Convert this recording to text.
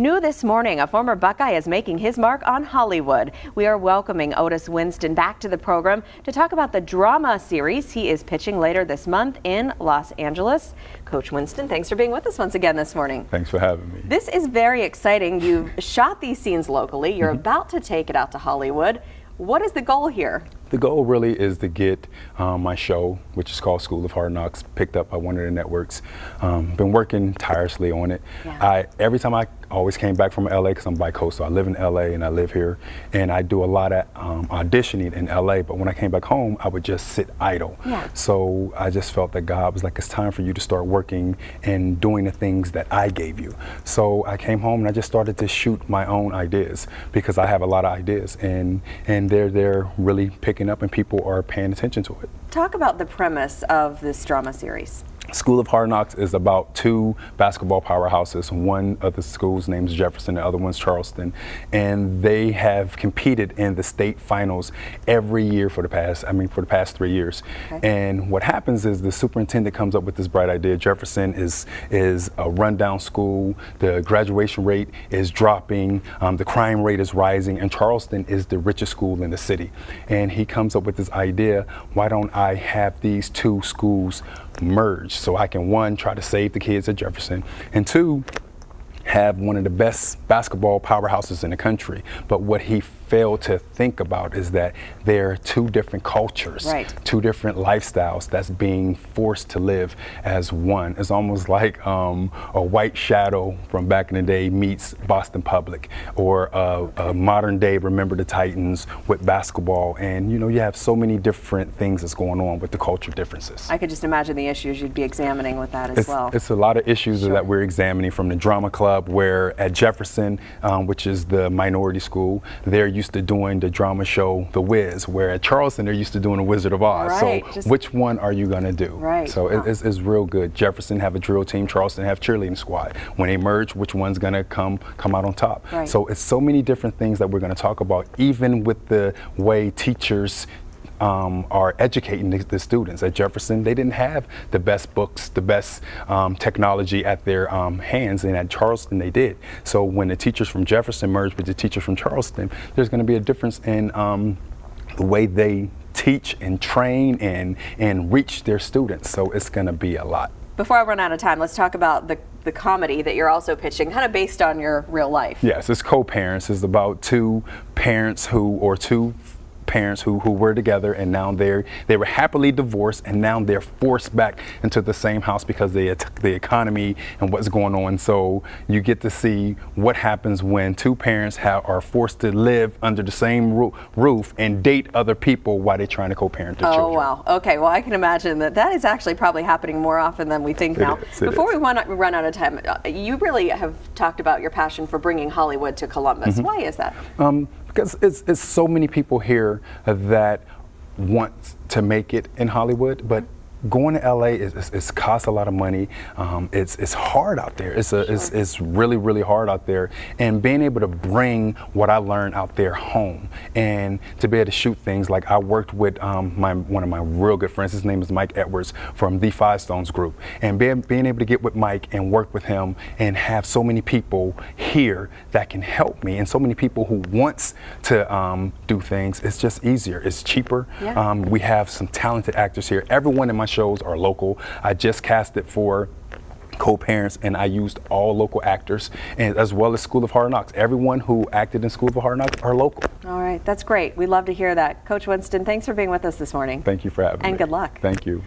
New this morning, a former Buckeye is making his mark on Hollywood. We are welcoming Otis Winston back to the program to talk about the drama series he is pitching later this month in Los Angeles. Coach Winston, thanks for being with us once again this morning. Thanks for having me. This is very exciting. You've shot these scenes locally. You're about to take it out to Hollywood. What is the goal here? The goal really is to get my show, which is called School of Hard Knocks, picked up by one of the networks. Been working tirelessly on it. Yeah. Every time I always came back from LA, because I'm bi-coastal, I live in LA and I live here, and I do a lot of auditioning in LA, but when I came back home, I would just sit idle. Yeah. So I just felt that God was like, it's time for you to start working and doing the things that I gave you. So I came home and I just started to shoot my own ideas, because I have a lot of ideas, and they're really picking up and people are paying attention to it. Talk about the premise of this drama series. School of Hard Knocks is about two basketball powerhouses. One of the schools named Jefferson, the other one's Charleston, and they have competed in the state finals every year for the past 3 years. Okay. And what happens is the superintendent comes up with this bright idea. Jefferson is a rundown school. The graduation rate is dropping. The crime rate is rising, and Charleston is the richest school in the city. And he comes up with this idea: why don't I have these two schools merge, so I can, one, try to save the kids at Jefferson, and two, have one of the best basketball powerhouses in the country. But what he failed to think about is that there are two different cultures, right, two different lifestyles that's being forced to live as one. It's almost like a White Shadow from back in the day meets Boston Public, or a modern day Remember the Titans with basketball. And you have so many different things that's going on with the culture differences. I could just imagine the issues you'd be examining with that as well. It's a lot of issues Sure. that we're examining, from the drama club, where at Jefferson, which is the minority school, they're used to doing the drama show The Wiz, where at Charleston they're used to doing The Wizard of Oz. Right. So which one are you going to do? Right. So it's real good. Jefferson have a drill team, Charleston have cheerleading squad. When they merge, which one's going to come out on top? Right. So it's so many different things that we're going to talk about, even with the way teachers are educating the students. At Jefferson, they didn't have the best books, the best technology at their hands, and at Charleston they did. So when the teachers from Jefferson merged with the teachers from Charleston, there's going to be a difference in the way they teach and train and reach their students. So it's going to be a lot. Before I run out of time, let's talk about the comedy that you're also pitching, kind of based on your real life. Yes, it's co-parents. It's about two parents who were together, and now they were happily divorced, and now they're forced back into the same house because of the economy and what's going on. So you get to see what happens when two parents are forced to live under the same roof and date other people while they're trying to co-parent their children. Oh, wow. Okay, well, I can imagine that is actually probably happening more often than we think now. Before we run out of time, you really have talked about your passion for bringing Hollywood to Columbus. Why is that? Because it's so many people here that want to make it in Hollywood, but going to LA it costs a lot of money. It's hard out there. It's really, really hard out there. And being able to bring what I learned out there home, and to be able to shoot things like I worked with one of my real good friends. His name is Mike Edwards from the Five Stones group, and being able to get with Mike and work with him and have so many people here that can help me, and so many people who wants to do things. It's just easier. It's cheaper. Yeah. We have some talented actors here. Everyone in my shows are local. I just casted for co-parents, and I used all local actors, and as well as School of Hard Knocks. Everyone who acted in School of Hard Knocks are local. All right, that's great. We love to hear that. Coach Winston, thanks for being with us this morning. Thank you for having me. And good luck. Thank you.